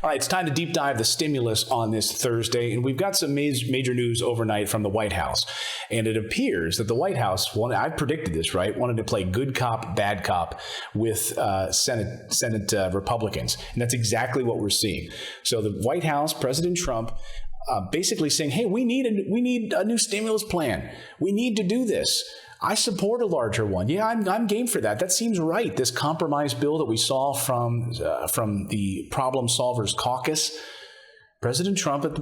All right, it's time to deep dive the stimulus on this Thursday, and we've got some major news overnight from the White House. And it appears that the White House, I predicted this, right, wanted to play good cop, bad cop with Senate Republicans. And that's exactly what we're seeing. So the White House, President Trump, basically saying, hey, we need a new stimulus plan. We need to do this. I support a larger one. Yeah, I'm game for that. That seems right. This compromise bill that we saw from the Problem Solvers Caucus, President Trump at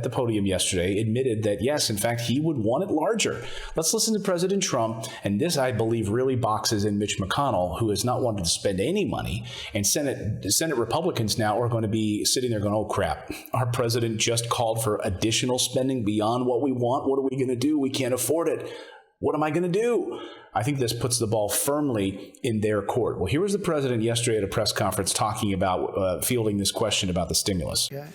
the podium yesterday admitted that, yes, in fact, he would want it larger. Let's listen to President Trump. And this, I believe, really boxes in Mitch McConnell, who has not wanted to spend any money. And Senate Republicans now are going to be sitting there going, oh, crap, our president just called for additional spending beyond what we want. What are we going to do? We can't afford it. What am I going to do? I think this puts the ball firmly in their court. Well, here was the president yesterday at a press conference talking about fielding this question about the stimulus. Yeah.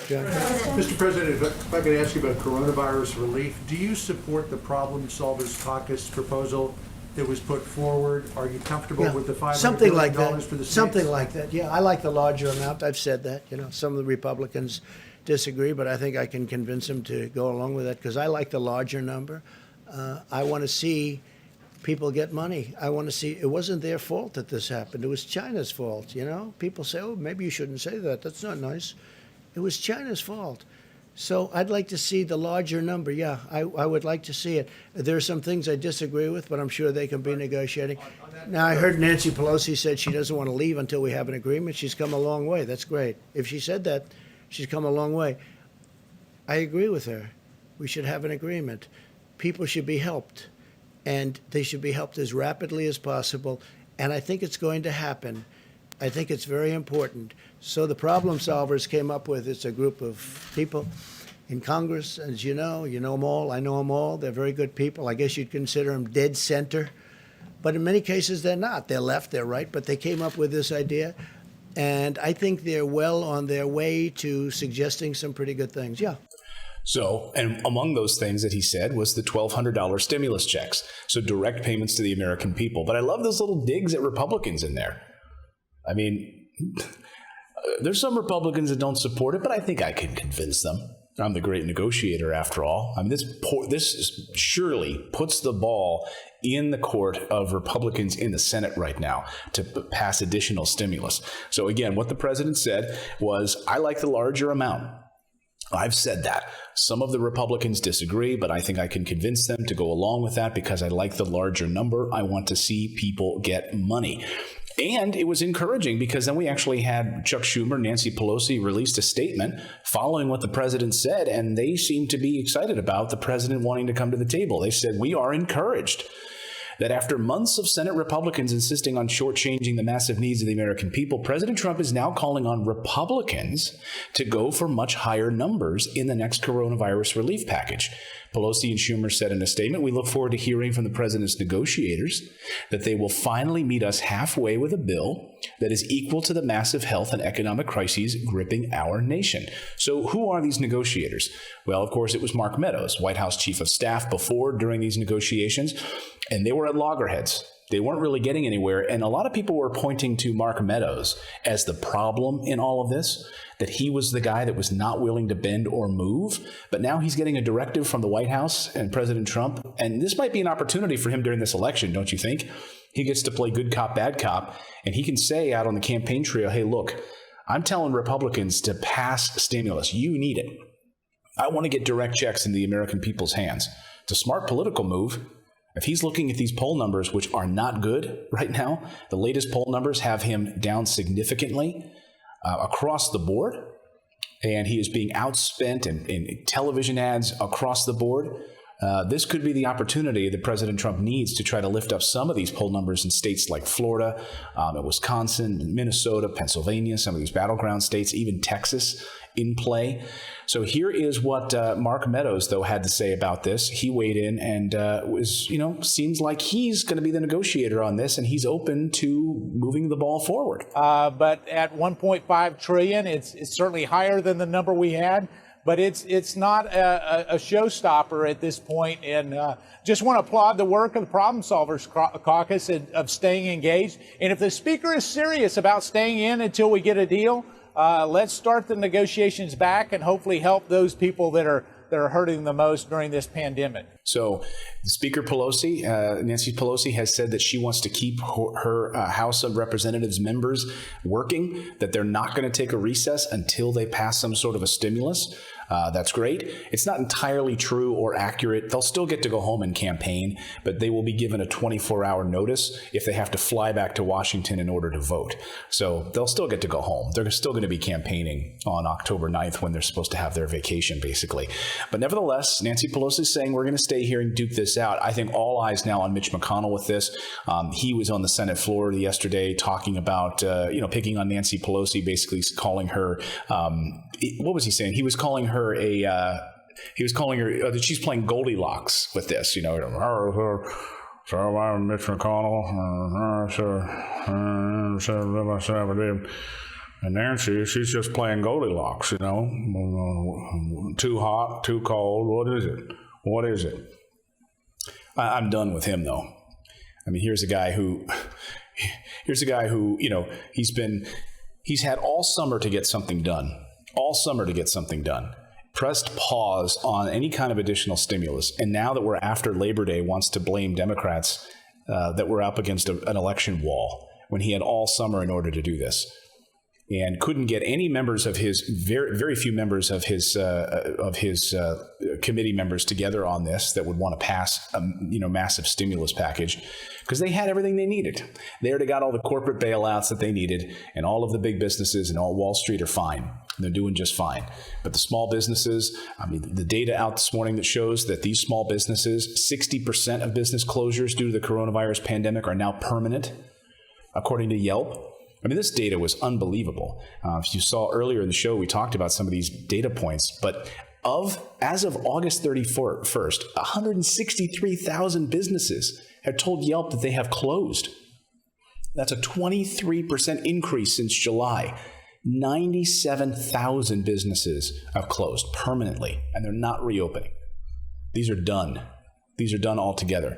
Mr. President, if I could ask you about coronavirus relief, do you support the Problem Solvers Caucus proposal that was put forward? Are you comfortable with the $500 billion for the states? Something like that. Yeah, I like the larger amount. I've said that. Some of the Republicans disagree, but I think I can convince them to go along with that because I like the larger number. I want to see people get money. I want to see it wasn't their fault that this happened. It was China's fault. People say, oh, maybe you shouldn't say that. That's not nice. It was China's fault. So I'd like to see the larger number. Yeah, I would like to see it. There are some things I disagree with, but I'm sure they can be negotiating. Now, I heard Nancy Pelosi said she doesn't want to leave until we have an agreement. She's come a long way. That's great. If she said that, she's come a long way. I agree with her. We should have an agreement. People should be helped, and they should be helped as rapidly as possible. And I think it's going to happen. I think it's very important. So the Problem Solvers came up with, it's a group of people in Congress, as you know them all, I know them all. They're very good people. I guess you'd consider them dead center. But in many cases, they're not. They're left, they're right, but they came up with this idea. And I think they're well on their way to suggesting some pretty good things. Yeah. So, and among those things that he said was the $1,200 stimulus checks. So direct payments to the American people. But I love those little digs at Republicans in there. I mean, there's some Republicans that don't support it, but I think I can convince them. I'm the great negotiator after all. I mean, this surely puts the ball in the court of Republicans in the Senate right now to pass additional stimulus. So again, what the president said was, I like the larger amount. I've said that. Some of the Republicans disagree, but I think I can convince them to go along with that because I like the larger number. I want to see people get money. And it was encouraging because then we actually had Chuck Schumer, Nancy Pelosi released a statement following what the president said, and they seemed to be excited about the president wanting to come to the table. They said, we are encouraged that after months of Senate Republicans insisting on shortchanging the massive needs of the American people, President Trump is now calling on Republicans to go for much higher numbers in the next coronavirus relief package. Pelosi and Schumer said in a statement, we look forward to hearing from the president's negotiators that they will finally meet us halfway with a bill that is equal to the massive health and economic crises gripping our nation. So who are these negotiators? Well, of course, it was Mark Meadows, White House chief of staff during these negotiations, and they were at loggerheads. They weren't really getting anywhere. And a lot of people were pointing to Mark Meadows as the problem in all of this, that he was the guy that was not willing to bend or move. But now he's getting a directive from the White House and President Trump. And this might be an opportunity for him during this election, don't you think? He gets to play good cop, bad cop. And he can say out on the campaign trail, hey, look, I'm telling Republicans to pass stimulus. You need it. I want to get direct checks in the American people's hands. It's a smart political move. If he's looking at these poll numbers, which are not good right now, the latest poll numbers have him down significantly across the board, and he is being outspent in television ads across the board. This could be the opportunity that President Trump needs to try to lift up some of these poll numbers in states like Florida, and Wisconsin, Minnesota, Pennsylvania, some of these battleground states, even Texas in play. So here is what Mark Meadows, though, had to say about this. He weighed in and seems like he's going to be the negotiator on this, and he's open to moving the ball forward. But at 1.5 trillion, it's certainly higher than the number we had. But it's not a showstopper at this point. And just want to applaud the work of the Problem Solvers Caucus of staying engaged. And if the Speaker is serious about staying in until we get a deal, let's start the negotiations back and hopefully help those people that are hurting the most during this pandemic. So Speaker Pelosi, Nancy Pelosi, has said that she wants to keep her House of Representatives members working, that they're not going to take a recess until they pass some sort of a stimulus. That's great. It's not entirely true or accurate. They'll still get to go home and campaign, but they will be given a 24-hour notice if they have to fly back to Washington in order to vote. So they'll still get to go home. They're still going to be campaigning on October 9th when they're supposed to have their vacation, basically. But nevertheless, Nancy Pelosi is saying we're going to stay here and duke this out. I think all eyes now on Mitch McConnell with this. He was on the Senate floor yesterday talking about, picking on Nancy Pelosi, basically calling her, what was he saying? He was calling her that she's playing Goldilocks with this, So I'm Mitch McConnell, and Nancy, she's just playing Goldilocks, Too hot, too cold. What is it? I'm done with him, though. I mean, here's a guy who, he's had all summer to get something done. Pressed pause on any kind of additional stimulus. And now that we're after Labor Day, wants to blame Democrats that we're up against an election wall when he had all summer in order to do this. And couldn't get any members of his, very few members of his committee members together on this that would want to pass a massive stimulus package, because they had everything they needed. They already got all the corporate bailouts that they needed, and all of the big businesses and all Wall Street are fine. They're doing just fine. But the small businesses, the data out this morning that shows that these small businesses, 60% of business closures due to the coronavirus pandemic are now permanent, according to Yelp. This data was unbelievable. If you saw earlier in the show, we talked about some of these data points, but as of August 31st, 163,000 businesses have told Yelp that they have closed. That's a 23% increase since July. 97,000 businesses have closed permanently, and they're not reopening. These are done. These are done altogether.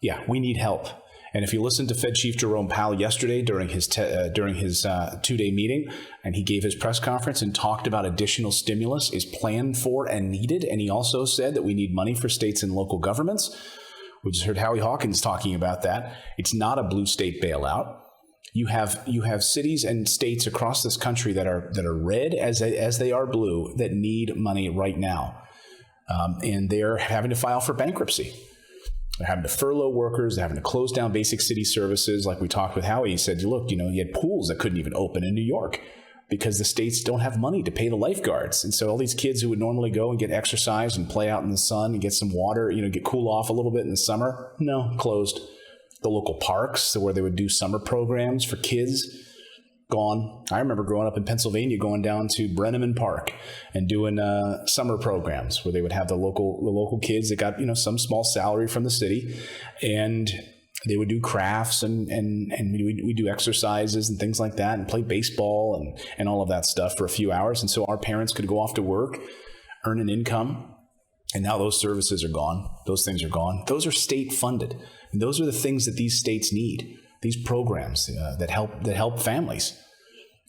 Yeah, we need help. And if you listened to Fed Chief Jerome Powell yesterday during his two-day meeting, and he gave his press conference and talked about additional stimulus is planned for and needed, and he also said that we need money for states and local governments. We just heard Howie Hawkins talking about that. It's not a blue state bailout. You have cities and states across this country that are red as they are blue that need money right now, and they're having to file for bankruptcy. They're having to furlough workers. They're having to close down basic city services. Like we talked with Howie, he said, look, you had pools that couldn't even open in New York because the states don't have money to pay the lifeguards. And so all these kids who would normally go and get exercise and play out in the sun and get some water, get cool off a little bit in the summer, no, closed. The local parks where they would do summer programs for kids, gone. I remember growing up in Pennsylvania, going down to Brenneman Park and doing summer programs where they would have the local kids that got some small salary from the city, and they would do crafts and we do exercises and things like that, and play baseball and all of that stuff for a few hours, and so our parents could go off to work, earn an income. And now those services are gone. Those things are gone. Those are state funded. And those are the things that these states need. These programs that help families.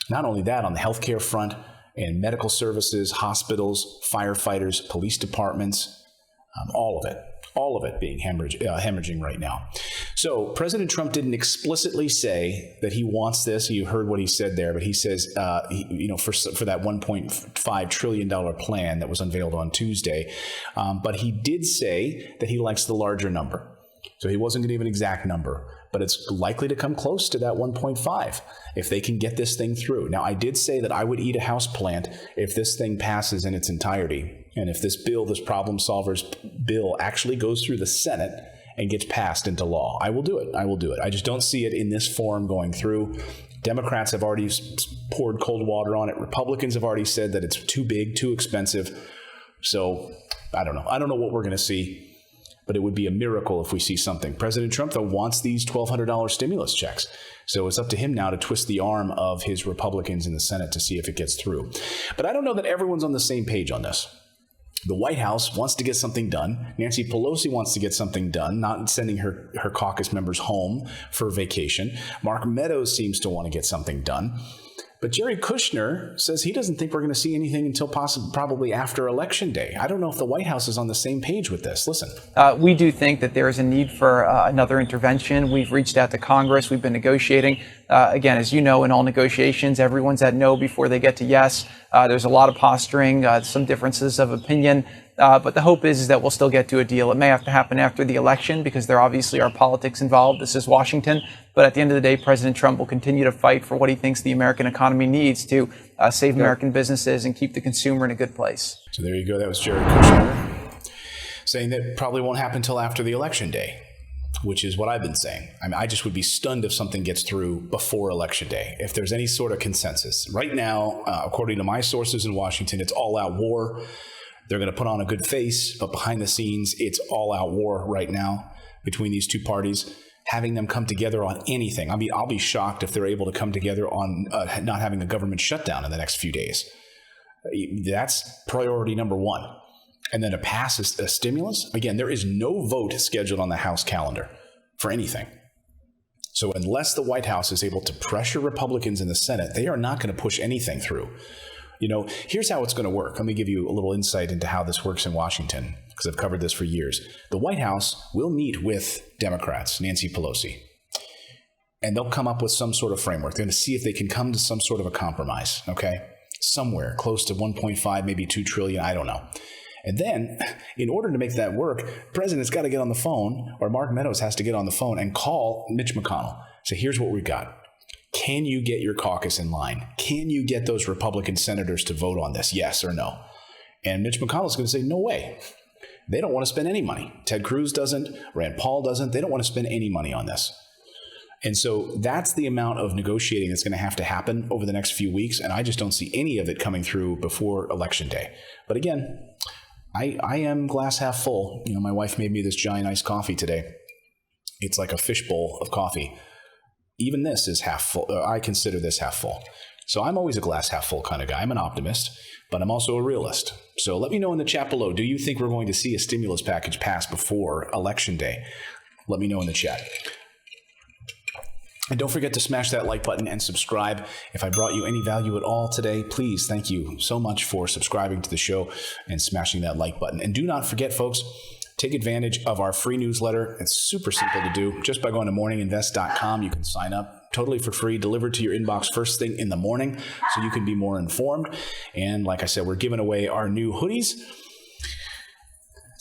Not only that, on the healthcare front and medical services, hospitals, firefighters, police departments, all of it being hemorrhaging right now. So President Trump didn't explicitly say that he wants this. You heard what he said there, but he says, for that $1.5 trillion plan that was unveiled on Tuesday. But he did say that he likes the larger number. So he wasn't going to give an exact number, but it's likely to come close to that 1.5 if they can get this thing through. Now, I did say that I would eat a houseplant if this thing passes in its entirety. And if this problem solvers bill actually goes through the Senate and gets passed into law, I will do it. I just don't see it in this form going through. Democrats have already poured cold water on it. Republicans have already said that it's too big, too expensive. So I don't know. I don't know what we're going to see. But it would be a miracle if we see something. President Trump, though, wants these $1,200 stimulus checks. So it's up to him now to twist the arm of his Republicans in the Senate to see if it gets through. But I don't know that everyone's on the same page on this. The White House wants to get something done. Nancy Pelosi wants to get something done, not sending her caucus members home for vacation. Mark Meadows seems to want to get something done. But Jerry Kushner says he doesn't think we're going to see anything until probably after Election Day. I don't know if the White House is on the same page with this. Listen. We do think that there is a need for another intervention. We've reached out to Congress. We've been negotiating. Again, as you know, in all negotiations, everyone's at no before they get to yes. There's a lot of posturing, some differences of opinion. But the hope is that we'll still get to a deal. It may have to happen after the election because there obviously are politics involved. This is Washington. But at the end of the day, President Trump will continue to fight for what he thinks the American economy needs to save American businesses and keep the consumer in a good place. So there you go. That was Jerry Kushner saying that probably won't happen until after the Election Day, which is what I've been saying. I mean, I just would be stunned if something gets through before Election Day, if there's any sort of consensus. Right now, according to my sources in Washington, it's all-out war. They're going to put on a good face, but behind the scenes, it's all-out war right now between these two parties. Having them come together on anything. I mean, I'll be shocked if they're able to come together on not having a government shutdown in the next few days. That's priority number one. And then to pass a stimulus, again, there is no vote scheduled on the House calendar for anything. So unless the White House is able to pressure Republicans in the Senate, they are not going to push anything through. You know, here's how it's going to work. Let me give you a little insight into how this works in Washington, because I've covered this for years. The White House will meet with Democrats, Nancy Pelosi, and they'll come up with some sort of framework. They're going to see if they can come to some sort of a compromise, okay? Somewhere close to 1.5, maybe 2 trillion, I don't know. And then, in order to make that work, the president's got to get on the phone, or Mark Meadows has to get on the phone and call Mitch McConnell. So here's what we've got. Can you get your caucus in line? Can you get those Republican senators to vote on this, yes or no? And Mitch McConnell's going to say, no way. They don't want to spend any money. Ted Cruz doesn't. Rand Paul doesn't. They don't want to spend any money on this. And so that's the amount of negotiating that's going to have to happen over the next few weeks. And I just don't see any of it coming through before Election Day. But again, I am glass half full. You know, my wife made me this giant iced coffee today. It's like a fishbowl of coffee. Even this is half full. I consider this half full. So I'm always a glass half full kind of guy. I'm an optimist, but I'm also a realist. So let me know in the chat below. Do you think we're going to see a stimulus package pass before Election Day? Let me know in the chat. And don't forget to smash that like button and subscribe. If I brought you any value at all today, please, thank you so much for subscribing to the show and smashing that like button. And do not forget, folks, take advantage of our free newsletter. It's super simple to do. Just by going to morninginvest.com, you can sign up totally for free, delivered to your inbox first thing in the morning so you can be more informed. And like I said, we're giving away our new hoodies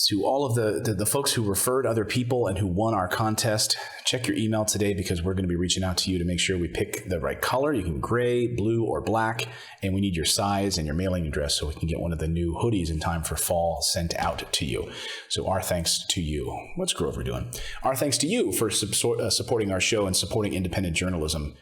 to all of the folks who referred other people and who won our contest. Check your email today because we're going to be reaching out to you to make sure we pick the right color. You can gray, blue, or black. And we need your size and your mailing address so we can get one of the new hoodies in time for fall sent out to you. So our thanks to you. What's Grover doing? Our thanks to you for supporting our show and supporting independent journalism.